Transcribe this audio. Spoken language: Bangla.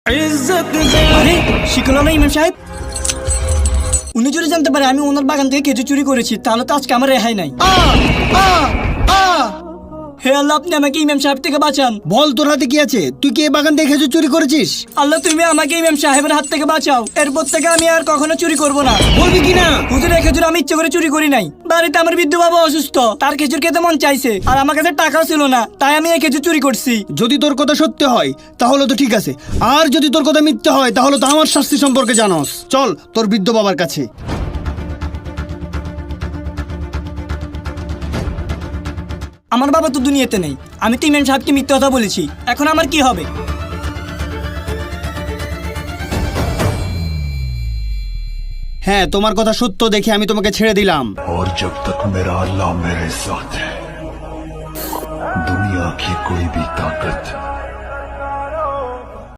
আরে শিখলো না ইমাম সাহেব? উনি যদি জানতে পারে আমি ওনার বাগান থেকে খেজুর চুরি করেছি তাহলে তো আজকে আমার রেহাই নাই। হে আল্লাহ, আপনি আমাকে ইমাম সাহেব থেকে বাঁচান। বল, তোর হাতে কি আছে? তুই কি এই বাগান থেকে খেজুর চুরি করেছিস? আল্লাহ, তুমি আমাকে ইমাম সাহেবের হাত থেকে বাঁচাও। এরপর থেকে আমি আর কখনো চুরি করব না। বলবি কি না? হুজুর, এই খেজুর আমি ইচ্ছে করে চুরি করি নাই। বাড়িতে আমার বৃদ্ধ বাবা অসুস্থ, তার খেজুর খেতে মন চাইছে, আর আমার কাছে টাকাও ছিল না, তাই আমি এই খেজুর চুরি করছি। যদি তোর কথা সত্যি হয় তাহলে তো ঠিক আছে, আর যদি তোর কথা মিথ্যে হয় তাহলে তো আমার শাস্তি সম্পর্কে জানোস। চল তোর বৃদ্ধ বাবার কাছে। আমার বাবা তো দুনিয়াতে নেই, আমি তো ইমাম সাহেবকে মিথ্যে কথা বলেছি, এখন আমার কি হবে? হ্যাঁ, তোমার কথা সত্য দেখে আমি তোমাকে ছেড়ে দিলাম। और जब तक मेरा अल्लाह मेरे साथ है दुनिया की कोई भी ताकत